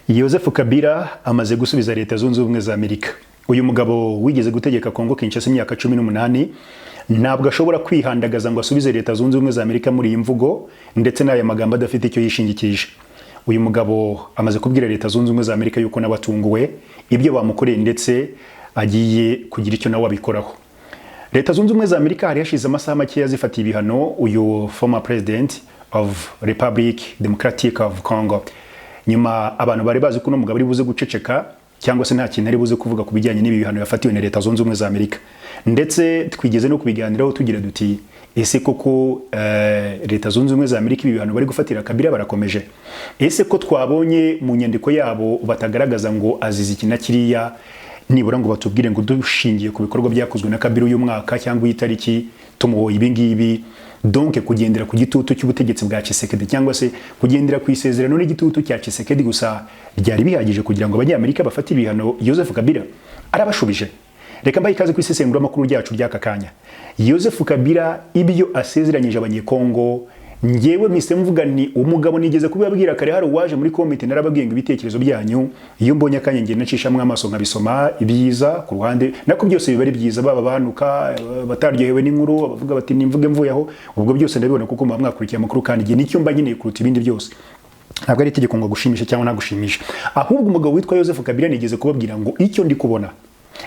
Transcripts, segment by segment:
Joseph Kabila amaze gusubiza Leta Zunze Ubumwe za Amerika. Uyu mugabo wigeze gutegeka Kongo Kinshasa imyaka 18 ntabwo ashobora kwihandagaza ngo asubize Leta Zunze Ubumwe za Amerika muri iyi mvugo ndetse n'aya magambo adafite icyo yishingikirije. Uyu mugabo amaze kubwira Leta Zunze Ubumwe za Amerika yuko nabatunguwe ibyo bamukoreye ndetse agiye kugira icyo nawe abikoraho. Leta Zunze Ubumwe za Amerika hari yashize amasaha make yazifatiye ibihano uyu former president of Republic Democratic of Congo. Nyuma abantu bari bazi ko no mugabo ari buze guceceka cyangwa se nta kintu ari buze kuvuga ku bijyanye n'ibi bihano yafatiwe na Leta Zunze Ubumwe za Amerika. Ndetse twigeze no kubiganiraho tugira duti ese koko Leta Zunze Ubumwe za Amerika ibi bihano bari gufatira Kabila barakomeje. Ese ko twabonye mu nyandiko yabo batagaragaza ngo azize iki na kiriya nibura ngo batubwire ngo dushingiye ku bikorwa byakozwe na Kabila uyu mwaka cyangwa itariki tumuhoye ibi ngibi. Donc kugendera ku gitutu cy'ubutegetsi bwa Tshisekedi cyangwa se kugendera ku isezerano n'igitutu cya Tshisekedi gusa ryari bihagije kugira ngo abanyamerika bafatire ibihano Joseph Kabila arabashubije. Reka mbaye ikaze ku isesengura makuru ryacu ry'aka kanya. Joseph Kabila ibyo asezeranyije abanyekongo ngewe mise mvuga ni umugabo nigeze kubabwira kare hari waje muri komite narababwiye ngo ibitekerezo byanyu iyo mbonye akanya ngiye nacishamwe amaso nkabisoma ibyiza ku ruhande nako byose biba ari byiza baba banuka bataryohewe n'inkuru abavuga bati nimvuge mvuyeho ubwo byose ndabibona kuko muba mwakurikiye amakuru kandi ngiye nicyo mba nkeneye kuruta ibindi byose ntabwo ari itegeko ngo gushimisha cyangwa nagushimisha ahubwo umugabo witwa Joseph Kabila nigeze kubabwira ngo icyo ndi kubona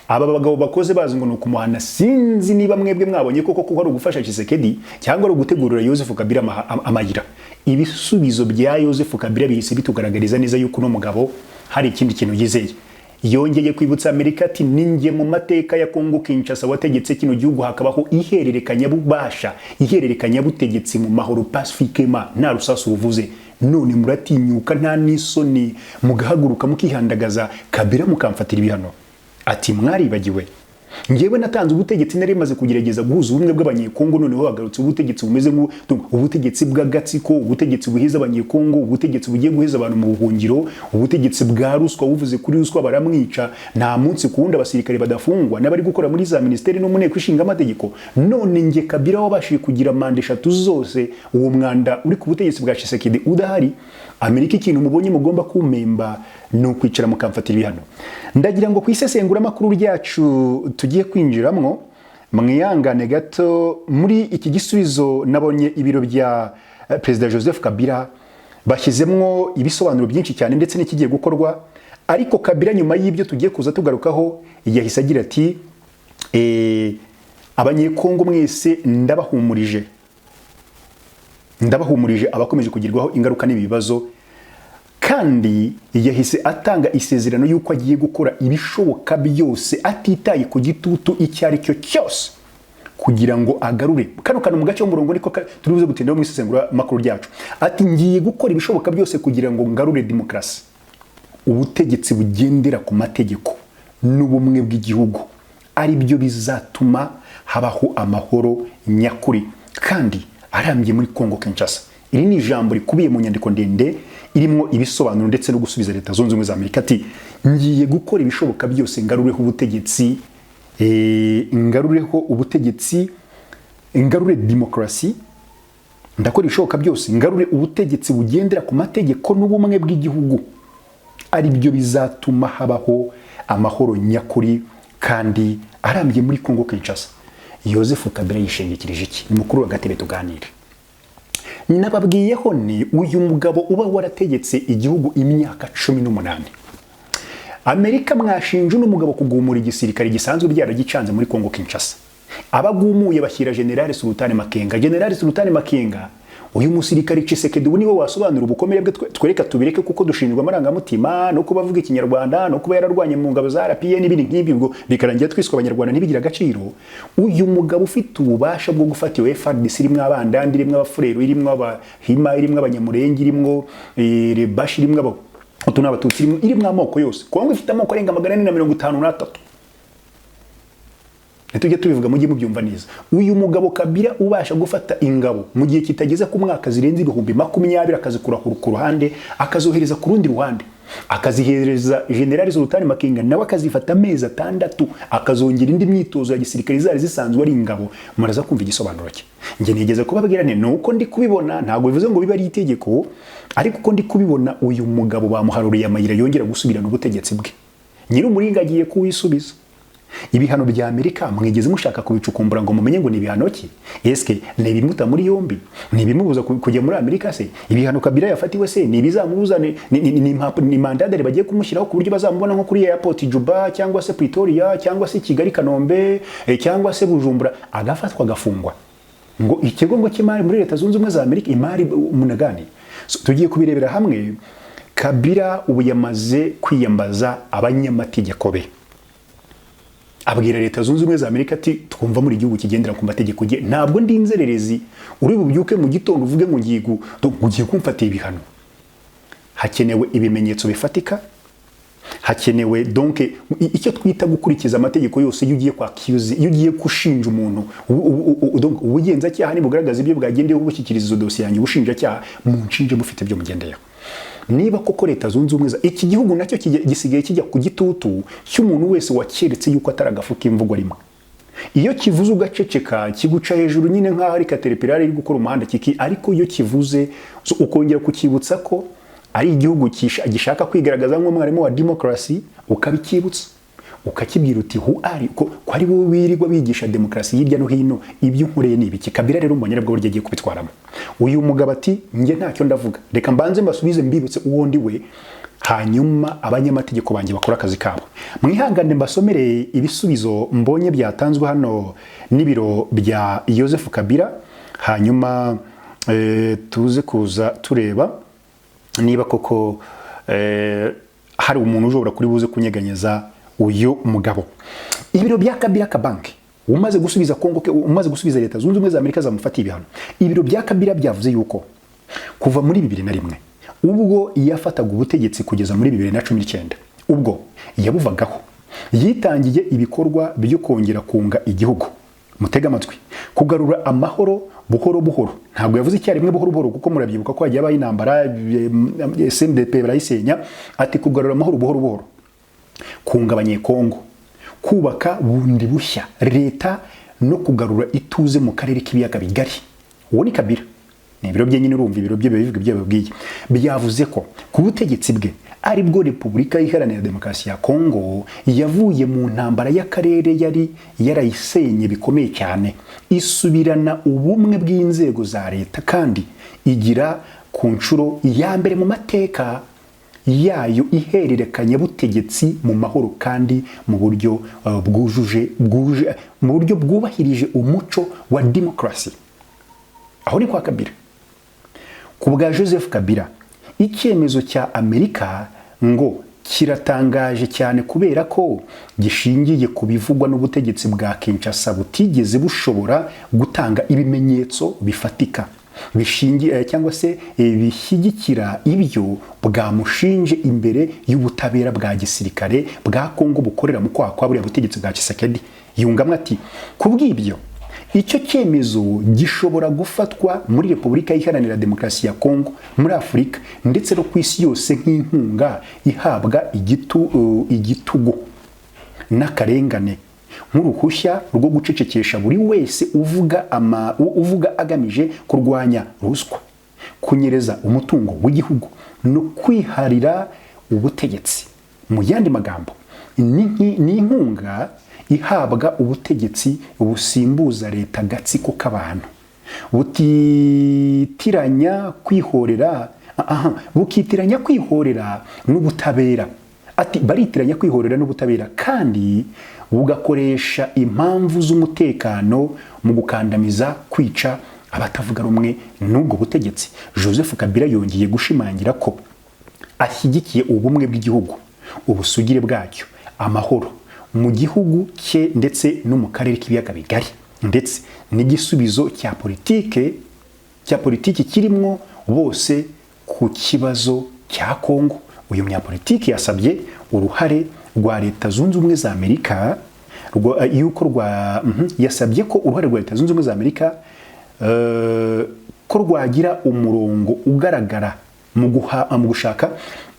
aba bagabo bakoze bazi ngo nukumuhana sinzi niba mwebwe mwabonye koko hari ugufasha Tshisekedi cyangwa ari ugutegurira Joseph Kabila amayira. Ibisubizo bya Joseph Kabila bihise bitugaragariza neza yuko no mugabo hari ikindi kintu yizeye. Yongeye kwibutsa Amerika ati ninjye mu mateka ya Kongo Kinshasa wategetse kino gihugu hakabaho ihererekanya bubasha ihererekanya butegetsi mu mahoro pacifiquement nta rusasu ruvuze none muratinyuka nta nisoni mugahaguruka mukihandagaza Kabila mukamfatira ibihano. Ati mwaribagiwe ngewe natanze ubutegetsi nari maze kugerageza guhuza ubumwe bw'abanyekongo noneho hagarutse ubutegetsi bumeze ubutegetsi bw'agatsiko ubutegetsi buhiza abanyekongo ubutegetsi bugiye guhiza abantu mu buhungiro ubutegetsi bwa ruswa uvuze kuri ruswa baramwica nta munsi kuwundi abasirikare badafungwa n'abari gukora muri za ministeri no muneko ishinga amategeko none nge Kabila wabashije kugira manda 3 zose uwo mwanda uri ku butegetsi bwa Tshisekedi udahari Amerika ikintu mubonye mugomba kumemba no kwicara mukamfatira ibihano. Ndagira ngo kwisesengura makuru ryacu tugiye kwinjiramwo mwiyangane gato muri iki gisubizo nabonye ibiro bya President Joseph Kabila bashyizemwo ibisobanuro byinshi cyane ndetse n'ikigiye gukorwa ariko Kabila nyuma y'ibyo tugiye kuza tugarukaho yahise agira ati abanyekongo mwese ndabahumurije abakomeje kugirwaho ingaruka n'ibibazo kandi yahise atanga isezerano yuko agiye gukora ibishoboka byose atitaye ku gitutu icyari cyo cyose kugira ngo agarure kano mu gace w'umurongo niko turibuze gutindaho mu isesengura makuru ryacu ati ngiye gukora ibishoboka byose kugira ngo ngarure demokrasi ubutegetsi bugendera ku mategeko n'ubumwe bw'igihugu ari byo bizatuma habaho amahoro nyakuri kandi arambye muri Kongo Kinshasa. Iri ni ijambo rikubiye mu nyandiko ndende irimo ibisobanuro ndetse no gusubiza Leta Zunze Ubumwe za Amerika ati ngiye gukora ibishoboka byose ngarureho ubutegetsi ngarure demokrasi ndakora ibishoboka byose ngarure ubutegetsi bugendera ku mategeko n'ubumwe bw'igihugu ari byo bizatuma habaho amahoro nyakuri kandi arambye muri Kongo Kinshasa. Joseph Kabila yishingikirije iki ni mukuru wa gatebe tuganire nababwiyeho ni uyu mugabo uba warategetse igihugu imyaka 18 Amerika mwashinje n'umugabo kugumura igisirikare gisanzwe byaragicanze muri Kongo Kinshasa abagumuye bashyira General Sultan Makenga uyu musirikare Tshisekedi niwe wasobanura ubukomere bwe twereka tubireke kuko dushinjwa amarangamutima no kubavuga ikinyarwanda no kuba yararwanye mu ngabo za RPN n'ibindi nk'ibi bwo bikarangira twiswe abanyarwanda ntibigira agaciro. Uyu mugabo ufite ububasha bwo gufata FARDC irimo abandandi irimo abafurero irimo abahima irimo abanyamurenge irimo rebashi irimo abatutsi irimo amoko yose Kongo ifite amoko arenga 453 Tujye tubivuga mujye mubyumva neza. Uyu mugabo Kabila ubasha gufata ingabo mu gihe kitageze ku mwaka zirenze 20,000 akazikura ku ruhande akazohereza ku rundi ruhande akazihereza General Sultan Makenga nawe akazifata amezi 6 akazongera indi myitozo ya gisirikare zari zisanzwe ari ingabo. Muraza kumva igisobanuro cye. Nge nigeze kubabwira nti nuko ndi kubibona, ntago bivuze ngo biba ari itegeko, ariko uko ndi kubibona uyu mugabo bamuharuriye amayira yongera gusubirana ubutegetsi bwe. Nyiri umuringa agiye kuwisubiza. Ibihano bya Amerika mwigeze mushaka kubicukumbura ngo mumenye ngo ni ibihano ki? Eske ni bimuta muri yombi? Ni bimubuza kujya muri Amerika se? Ibihano Kabila yafatiwe se ni bizamubuza ni mandadere bagiye kumushyiraho ku buryo bazamubona nko kuri airport Juba cyangwa se Pretoria cyangwa se Kigali Kanombe cyangwa se Bujumbura agafatwa agafungwa? Ngo ikigo ngo cy'imari muri Leta Zunze Ubumwe za Amerika imari munagani. Tugiye kubirebera hamwe. Kabila ubu yamaze kwiyambaza abanyamategeko be. Abwira Leta Zunze Ubumwe za Amerika ati twumva muri igihugu kigendera ku mategeko ye, ntabwo ndi inzererezi uri bubyuke mu gitondo uvuge ngo ngiye kumfatira ibihano. Hakenewe ibimenyetso bifatika, hakenewe donc icyo twita gukurikiza amategeko yose yugiye kwa accuse, yugiye kushinja umuntu. Donc ubugenza cyaha ni bugaragaza ibyo bwagendeye ubushyikiriza izo dosiye yanyu ubushinja cyaha mu nshinje bufite byo mugendeyeho. Niba koko Leta Zunze Ubumwe za iki gihugu nacyo gisigaye kijya ku gitutu cy'umuntu wese wakeretse yuko ataragafuka imvugo rimwe. Iyo kivuze ugaceceka kiguca hejuru nyine nkaho ari Caterpillar iri gukora umuhanda kiki, ariko iyo kivuze ukongera kukibutsa ko ari igihugu gishaka kwigaragaza nk'umwarimu wa democracy, ukabikibutsa ukakibwira uti who are ko ari wowe wirirwa bigisha demokarasi hirya no hino, ibyo nkureye ni ibiki? Kabila rero mbonye nabwo buryo agiye kubitwaramo. Uyu mugabo ati nge ntacyo ndavuga, reka mbanze mbasubize mbibutse uwo ndi we, hanyuma abanyamategeko banjye bakora akazi kabo. Mwihangane mbasomere ibisubizo mbonye byatanzwe hano n'ibiro bya Joseph Kabila, hanyuma tuze kuza tureba niba koko hari umuntu ushobora kuri buze kunyeganyeza uyu mugabo. Ibiro bya Kabila Kabanke umaze gusubiza Kongo ke umaze gusubiza Leta Zunze Ubumwe za Amerika zamufatiye ibihano. Ibiro bya Kabila byavuze yuko kuva muri 2001 ubwo yafataga ubutegetsi kugeza muri 2019 ubwo yabuvagaho yitangiye ibikorwa byo kongera kunga igihugu. Mutega amatwi, kugarura amahoro buhoro buhoro. Ntabwo yavuze icyarimwe buhoro buhoro kuko murabyibuka ko hagiye abaye intambara SNDP barayisenya, ati kugarura amahoro buhoro buhoro, kunga abanyekongo, kubaka bundi bushya leta no kugarura ituze mu karere k'ibiyaga bigari. Uwo ni Kabila. Ni ibiro bye nyine urumva ibiro bye bivuga ibyo babwiye. Byavuze ko ku butegetsi bwe ari bwo Repubulika Iharanira Demokarasi ya Kongo yavuye mu ntambara y'akarere yari yarayisenye bikomeye cyane, isubirana ubumwe bw'inzego za leta kandi igira ku nshuro ya mbere mu mateka yayo ihererekanya butegetsi mu mahoro kandi mu buryo mu buryo bwubahirije umuco wa demokarasi. Aho ni kwa Kabila. Ku bwa Joseph Kabila, icyemezo cya Amerika ngo kiratangaje cyane kubera ko gishingiye ku bivugwa n'ubutegetsi bwa Kinshasa butigeze bushobora gutanga ibimenyetso bifatika bishingiye cyangwa se bishyigikira ibyo bwamushinje imbere y'ubutabera bwa gisirikare bwa Kongo bukorera mu kwa buriya butegetsi bwa Tshisekedi. Yungamwe ati kubw'ibyo icyo cyemezo gishobora gufatwa muri Repubulika Iharanira Demokarasi ya Kongo, muri Afurika ndetse no ku isi yose nk'inkunga ihabwa igitugu n'akarengane, nk'uruhushya rwo gucecekesha buri wese uvuga agamije kurwanya ruswa, kunyereza umutungo w'igihugu no kwiharira ubutegetsi. Mu yandi magambo, ni inkunga ihabwa ubutegetsi busimbuza leta gatsiko k'abantu bukitiranya kwihorera n'ubutabera. Ati baritiranya kwihorera n'ubutabera kandi bugakoresha impamvu z'umutekano mu gukandamiza, kwica abatavuga rumwe n'ubwo butegetsi. Joseph Kabila yongeye gushimangira ko ashyigikiye ubumwe bw'igihugu, ubusugire bwacyo, amahoro mu gihugu cye ndetse no mu karere k'ibiyaga bigari, ndetse n'igisubizo cya politiki kirimo bose ku kibazo cya Kongo. Uyu munyapolitiki yasabye uruhare rwa Leta Zunze Ubumwe za Amerika yasabye ko uruhare rwa Leta Zunze Ubumwe za Amerika ko rwagira umurongo ugaragara mu gushaka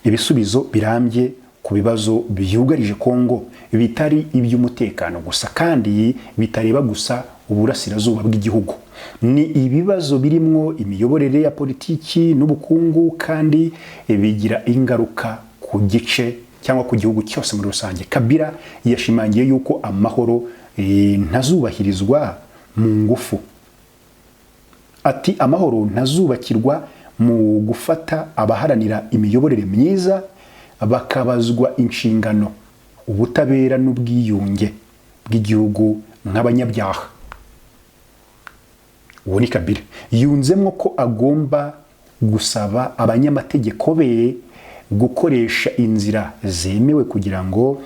ibisubizo birambye ku bibazo byugarije Kongo bitari iby'umutekano gusa kandi bitareba gusa uburasirazuba bw'igihugu. Ni ibibazo birimwo imiyoborere ya politiki n'ubukungu kandi bigira ingaruka ku gice cyangwa ku gihugu cyose muri rusange. Kabila yashimangiye yuko amahoro ntazubahirizwa mu ngufu. Ati amahoro ntazubakirwa mu gufata abaharanira imiyoborere myiza bakabazwa inshingano, ubutabera n'ubwiyunge bw'igihugu nk'abanyabyaha. Uwo ni Kabila. Yunzemwo ko agomba gusaba abanyamategeko be gukoresha inzira zemewe kugira ngo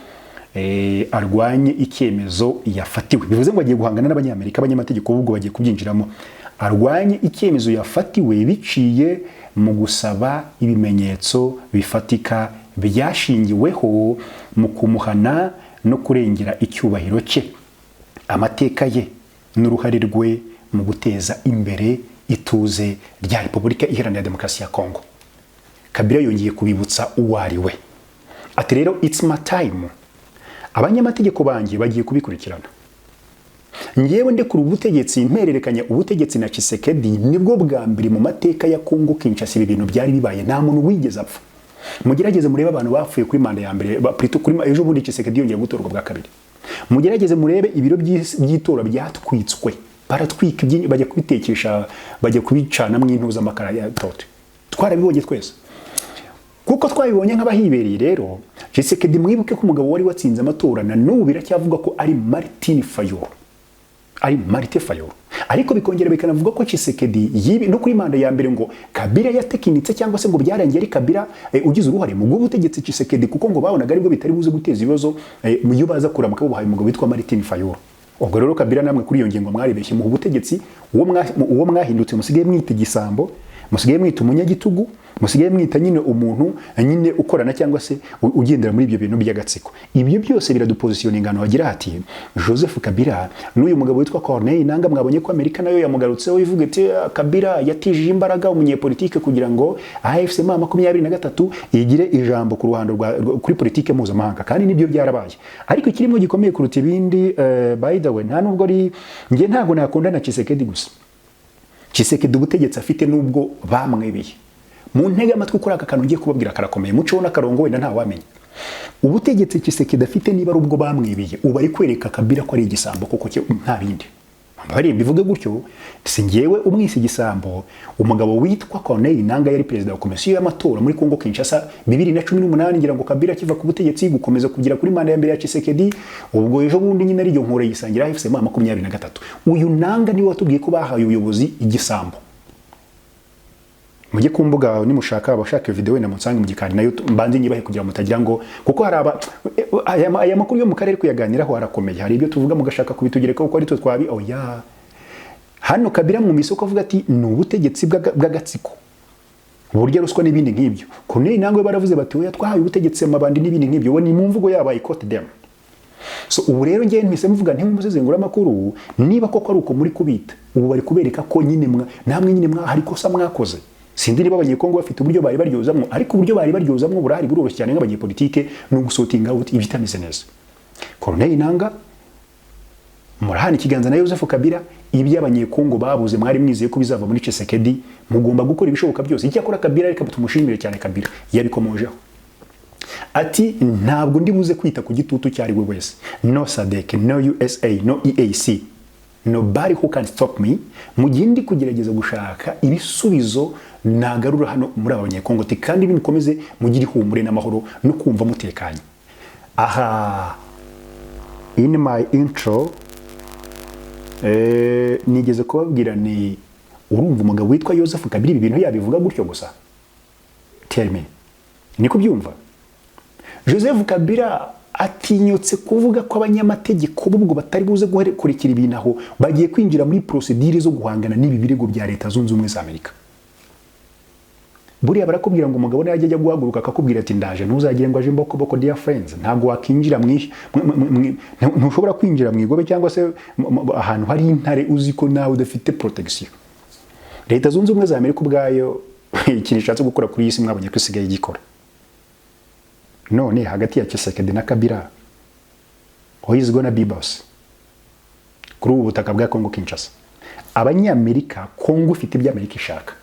arwanye icyemezo yafatiwe. Bivuze ngo agiye guhangana n'abanyamerika, abanyamategeko ubwo bagiye kubyinjiramo. Arwanye icyemezo yafatiwe biciye mu gusaba ibimenyetso bifatika byashingiweho mu kumuhana no kurengera icyubahiro cye, amateka ye n'uruhare rwe mu guteza imbere ituze rya Repubulika Iharanira Demokarasi ya Kongo. Kabila yongeye kubibutsa uwo ari we. Ati rero it's my time. Abanyamategeko banjye bagiye kubikurikirana. Ngewe ndekura ubutegetsi mpererekanya ubutegetsi na Tshisekedi nibwo bwa mbere mu mateka ya Kongo Kinshasa ibi bintu byari bibaye, nta muntu wigeze apfa. Mugerageze murebe abantu bapfuye kuri manda ya mbere, plutôt kuri ejo bundi Tshisekedi yongeye gutorwa bwa kabiri. Mugerageze murebe ibiro by'itora byatwitswe, baratwika bajya kubitekesha, bajya kubicana mu intuza amakara ya tote. Twarabibonye twese. Kuko twabibonye nk'abahibereye rero, Tshisekedi mwibuke ko umugabo wari watsinze amatora na n'ubu biracyavuga ko ari Martin Fayulu. Ari Martin Fayulu. Ariko bikongera bikanavuga ko Tshisekedi yibi no kuri manda ya mbere ngo Kabila yatekinitse cyangwa se ngo byarangiye ari Kabila ugize uruhare mu gubutegetsi Tshisekedi kuko ngo babonaga aribwo bitari buze guteza ibibazo mu yo baza kuramuka buhaye umugabo witwa Martin Fayulu. Ubwo rero Kabila namwe kuri iyo ngingo mwaribeshye mu butegetsi uwo mwahindutse musigaye mwita igisambo, musigaye mwita umunyagitugu, musigaye mwita nyine umuntu nyine ukorana cyangwa se ugendera muri ibyo bintu by'agatsiko. Ibyo byose biradupositioningana wagira ati Joseph Kabila n'uyu mugabo witwa Corneille Nangaa mwabonye ko Amerika nayo yamugarutseho ivuga ati Kabila yatije imbaraga umunyepolitike kugira ngo AFC M23 igire ijambo ku ruhando kuri politike mpuzamahanga, kandi nibyo byarabaye. Ariko ikirimo gikomeye kuruta ibindi by the way, nta nubwo ari nge ntago nakunda na Tshisekedi gusa. Tshisekedi ubutegetsi afite nubwo bamwebeye. Mu ntege amatwi kuri aka kantu ngiye kubabwira karakomeye, muco n'akarongo wenda nta wamenya. Ubutegetsi Tshisekedi afite niba ari ubwo bamwebeye, uba ari kwereka Kabila ko ari igisambo koko cyo nta bindi. Bari bivuge gutyo, singewe umwisi igisambo, umugabo witwa Corneille Nangaa yari president wa komisiyo y'amatora muri Kongo Kinshasa 2018 ngira ngo Kabila kiva ku butegetsi gukomeza kugira kuri manda ya mbere ya Tshisekedi, ubwo ejo bundi nyine ari yo nkore yisangira AFC M23. Uyu Nangaa ni watubwiye ko bahaye ubuyobozi igisambo. Mujye kumbuga nimushaka abashaka video na munsange mu gikari nayo mbanze nyibahe kugira mutagira ngo kuko haraba aya makuru yo mu karere kuyaganiraho harakomeye, hari ibyo tuvuga mugashaka kubitugereka uko ari twe twabi oya. Hano Kabila mu misoko avuga ati ni ubutegetsi bw'agatsiko, uburyo ruswa n'ibindi nk'ibyo. Corneille Nangaa baravuze bati oya twahaye ubutegetsi amabandi n'ibindi nk'ibyo, ni mu mvugo yabaye quote them. So ubu rero ngiye mpise mvuga nti muzezengura amakuru niba koko ari uko muri kubita, ubu bari kubereka ko nyine namwe nyine hari kosa mwakoze. Sindi niba abanyekongo bafite uburyo bari baryozamwo, ariko uburyo bari baryozamwo burahari buroroshye cyane nk'abanyepolitike no gusotinga out ibitameze neza. Corneille Nangaa murahana ikiganza na Joseph Kabila, ibyo abanyekongo babuze mwari mwizeye ko bizava muri Tshisekedi, mugomba gukora ibishoboka byose. Icyakora Kabila reka tumushimire cyane, Kabila yabikomojeho. Ati ntabwo ndi buze kwita ku gitutu cyari we wese, no SADC, no USA, no EAC, nobody who can stop me, mu gihe ndi kugerageza gushaka ibisubizo nagarura hano muri abanyekongo, kandi nimukomeze mugire ihumure n'amahoro no kumva mutekanye. Aha in my intro nigeze kubabwira ni urumva umugabo witwa Joseph Kabila ibi bintu yabivuga gutyo gusa. Tell me, niko byumva? Joseph Kabila atinyutse kuvuga ko abanyamategeko bubwo batari buze gukurikira ibintu aho bagiye kwinjira muri procedure zo guhangana n'ibi birego bya Leta Zunze Ubumwe za Amerika. Buriya barakubwira ngo umugabo naje ajya guhaguruka akakubwira ati ndaje, ntuzagire ngo aje mboko dear friends, ntago wakinjira ntushobora kwinjira mu igobe cyangwa se ahantu hari intare uzi ko nawe udafite protection. Leta Zunze Ubumwe za Amerika ubwayo ikintu ishatse gukora kuri iyi si mwabonye ko isigaye gikora. none hagati ya Tshisekedi na Kabila who is gonna be boss kuri ubu butaka bwa Congo Kinshasa? Abanyamerika, Congo ifite ibyo Amerika ishaka,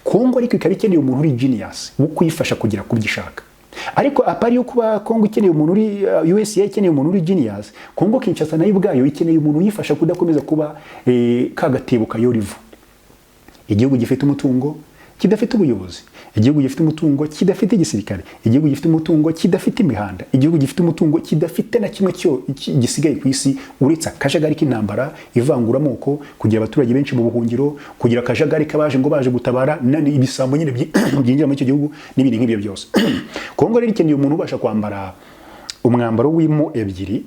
Congo ariko ikaba ikeneye umuntu uri genius wo kuyifasha kugira ku byishaka. Ariko apari yo kuba Congo ikeneye umuntu uri USA ikeneye umuntu uri genius, Congo Kinshasa nayo ubwayo ikeneye umuntu yifasha kudakomeza kuba kagatebo kayorivu. Igihugu gifite umutungo kidafite ubuyobozi, igihugu gifite umutungo kidafite igisirikare, igihugu gifite umutungo kidafite imihanda, igihugu gifite umutungo kidafite na kimwe cyo gisigaye ku isi uretse akajagari k'intambara ivangura amoko, kugira abaturage benshi mu buhungiro, kugira akajagari kabaje ngo baje gutabara ibisambo nyine byinjira muri icyo gihugu n'ibindi nk'ibyo byose. Kongo rero ikeneye umuntu ubasha kwambara umwambaro w'imo ebyiri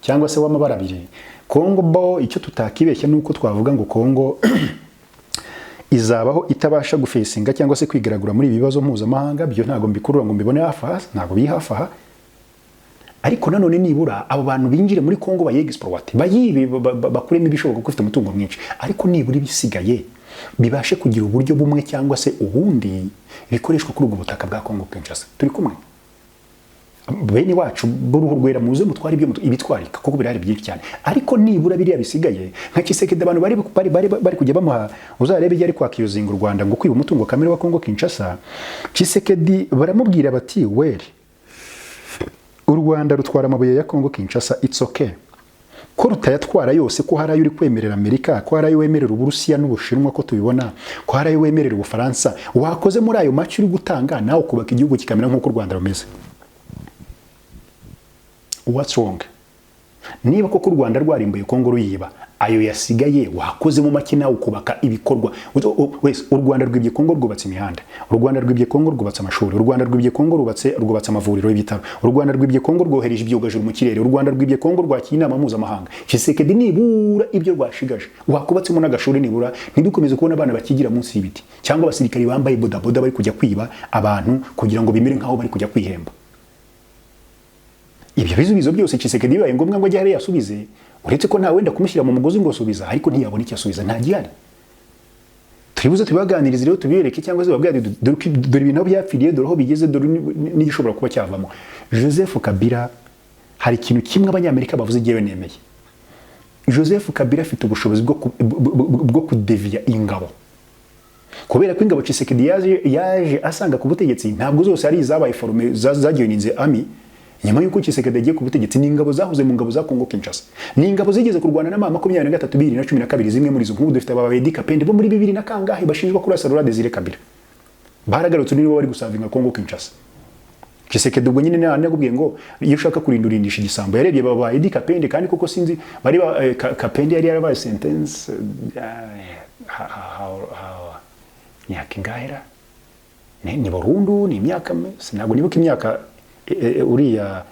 cyangwa se w'amabara abiri. Kongo bo icyo tutakibeshya nuko twavuga ngo Kongo izabaho itabasha gufesinga cyangwa se kwigaragura muri ibibazo mpuzamahanga, byo ntago mbikurura ngo mbibone hafa, ntago bihafa. Ariko nanone nibura abo bantu binjire muri Kongo bayexploit, bayibe bakuremo ibishoboka ko ufite umutungo mwinshi, ariko nibura ibisigaye bibashe kugira uburyo bumwe cyangwa se ubundi bikoreshwa kuri ubwo butaka bwa Kongo Kinshasa. Turi kumwe bene wacu b'uruhu rwera, muze mutwara ibyo ibitwarika kuko birahari byinshi cyane, ariko nibura biriya bisigaye nka Tshisekedi abantu bari kujya bamuha, uzarebe yari kwakiyuzinga u Rwanda ngo kwiba umutungo kamere wa Kongo Kinshasa. Tshisekedi baramubwira bati weri u Rwanda rutwara amabuye ya Kongo Kinshasa, it's okay ko rutayatwara yose, ko hari ayo uri kwemerera Amerika, ko hari ayo wemerera Uburusiya n'Ubushinwa, ko tubibona ko hari ayo wemerera Ubufaransa, wakoze muri ayo maci uri gutanga nawe kubaka igihugu kikamera nk'uko u Rwanda rumeze. What's wrong? Niba koko u Rwanda rwarimbuye Kongo ruyiba, ayo yasigaye wakoze mu makina ukubaka ibikorwa. U Rwanda rwibye Kongo rwubatse imihanda, u Rwanda rwibye Kongo rwubatse amashuri, u Rwanda rwibye Kongo rwubatse amavuriro y'ibitaro, u Rwanda rwibye Kongo rwohereje ibyogajuru mu kirere, u Rwanda rwibye Kongo rwakiye inama mpuzamahanga. Tshisekedi nibura ibyo rwashigaje wakubatsemo n'agashuri, nibura ntidukomeze kubona abana bakigira munsi y'ibiti cyangwa abasirikari bambaye bodaboda bari kujya kwiba abantu kugira ngo bimere nkaho bari kujya kwihemba. Ibyo bisubizo byose Tshisekedi bibaye ngombwa ngo ajye hariya asubize, uretse ko nta wenda kumushyira mu mugozi ngo asubiza, ariko ntiyabona icyo asubiza, nta gihari. Turibuze tubibaganirize rero tubibereke cyangwa se babwire dore ibintu byapfiriye, dore aho bigeze, dore n'igishobora kuba cyavamo. Joseph Kabila hari ikintu kimwe abanyamerika bavuze igihe nemeye. Joseph Kabila afite ubushobozi bwo kudeviya ingabo, kubera ko ingabo Tshisekedi yaje asanga ku butegetsi ntabwo zose ari izabaye forume zagiyoninze ami. Nyuma yuko Tshisekedi agiye ku butegetsi, n'ingabo zahuze mu ngabo za Kongo Kinshasa, n'ingabo zigeze kurwana na 2023 zimwe muri zo nk'ubu dufite ababedi Kapende bo muri 2000 na kangahe bashinjwa kurasa Laurent Désiré Kabila, baragarutse nibo bari gusavinga Kongo Kinshasa. Tshisekedi ubwo nyine nakubwiye ngo iyo ushaka kurindurindisha igisambo yarebye ababedi Kapende, kandi koko sinzi bari Kapende yari yarabaye sentence nyakingahera ni burundu, ni imyaka sinago nibuka imyaka uriya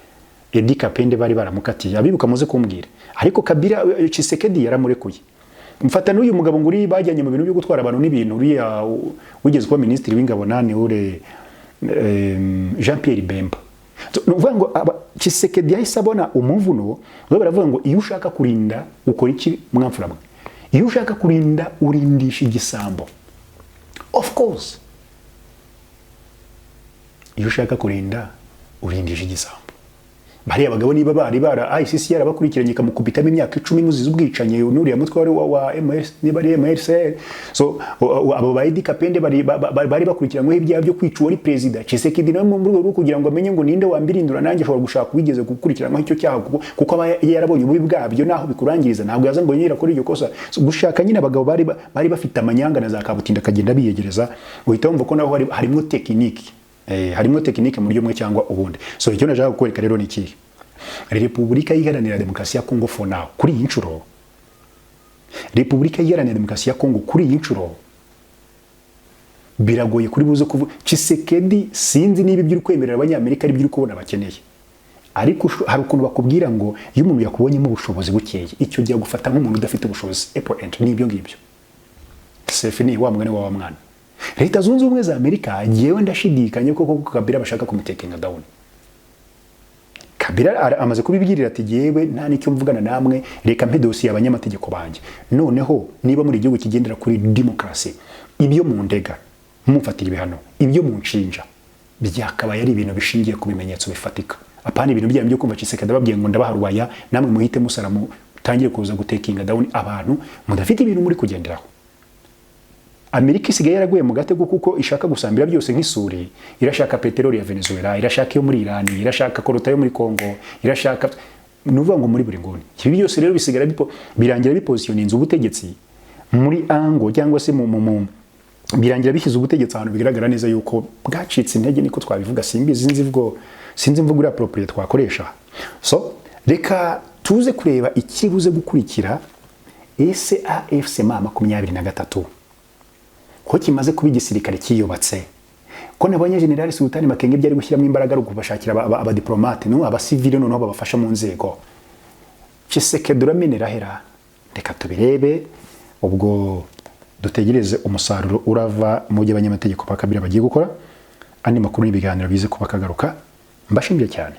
Edi Kapende bari baramukatiye, abibuka muze kumbwira. Ariko Kabila Tshisekedi yaramurekuye. Mfata n'uyu mugabo nguri bajyanye mu bintu byo gutwara abantu n'ibintu, uriya wigeze kuba ministri w'ingabo nane ure Jean Pierre Bemba. Nuvuga ngo Tshisekedi yahise abona umuvuno, bo baravuga ngo iyo ushaka kurinda ukora iki mwamfura mwe, iyo ushaka kurinda urindisha igisambo. Of course iyo ushaka kurinda urindije igisambo. Bari abagabo niba bari bara ICC yarabakurikiranye kamukubitamo imyaka 10 muzize ubwicanye n'uriya mutware wa MS niba ari MRCL. So abo baidi Kapende bari bakurikiranywe ibyaha byo kwica wari president Tshisekedi no mu rwego kugira ngo amenye ngo ninde wambirindura nanjye ashobora gushaka wigeze gukurikiranwa icyo cyaha kuko aba yarabonye ububi bwabyo naho bikurangiriza, ntabwo yaza ngo nyira kuri iryo kosa. So gushaka nyine abagabo bari bafite amanyanga na za kabutinda kagenda biyegereza, uhita wumva ko naho harimo tekiniki. Harimo tekinike mu buryo mwe cyangwa ubundi. So icyo naje kukwereka rero ni iki? Repubulika Iharanira Demokarasi ya Kongo for now kuri iyi nshuro, Repubulika Iharanira Demokarasi ya Kongo kuri iyi nshuro biragoye kuri buze kuvuga. Tshisekedi sinzi niba ibyo uri kwemerera abanyamerika ari ibyo uri kubona bakeneye, ariko hari ukuntu bakubwira ngo iyo umuntu yakubonyemo ubushobozi bukeye icyo giye gufata nk'umuntu udafite ubushobozi epoent n'ibyo ngibyo. Sefe ni wa mugani wa mwana. Leta Zunze Ubumwe za Amerika yewe ndashidikanye ko Kabila bashaka kumutekinga down. Kabila amaze kubibwirira ati yewe nta nicyo mvugana namwe, reka mpe dossier y'abanyamategeko banje. Noneho niba muri igihugu kigendera kuri demokrasi, ibyo mu ndega mumfatira ibihano, ibyo mu nshinja byakabaye ari ibintu bishingiye ku bimenyetso bifatika, apana ibintu byanyu byo kumva Tshisekedi ababwiye ngo ndabaharwaya namwe muhite musara mutangire kuza gutekinga down abantu mudafite ibintu muri kugenderaho. Amerika isigaye yaraguye mu gatego kuko ishaka gusambira byose nk'isuri, irashaka peteroli ya Venezuela, irashaka yo muri Iran, irashaka korota yo muri Congo, irashaka nuvuga ngo muri buri nguni. Ibi byose rero bisigara birangira bipositioninze ubutegetsi muri ango cyangwa se mu birangira bishyize ubutegetsi ahantu bigaragara neza yuko bwacitse intege, niko twabivuga, sinzi imvugo iri appropriate twakoresha. So reka tuze kureba ikibuze gukurikira ese AFC M23 ko kimaze kuba igisirikare kiyubatse, ko nabonye General Sultani Makenga byari gushyiramo imbaraga ari kubashakira abadiplomate abasivile noneho babafasha mu nzego. Tshisekedi uramenera hera, reka tubirebe ubwo dutegereze umusaruro urava mu byo abanyamategeko ba Kabila bagiye gukora. Andi makuru n'ibiganiro bize kuba kagaruka, mbashimire cyane.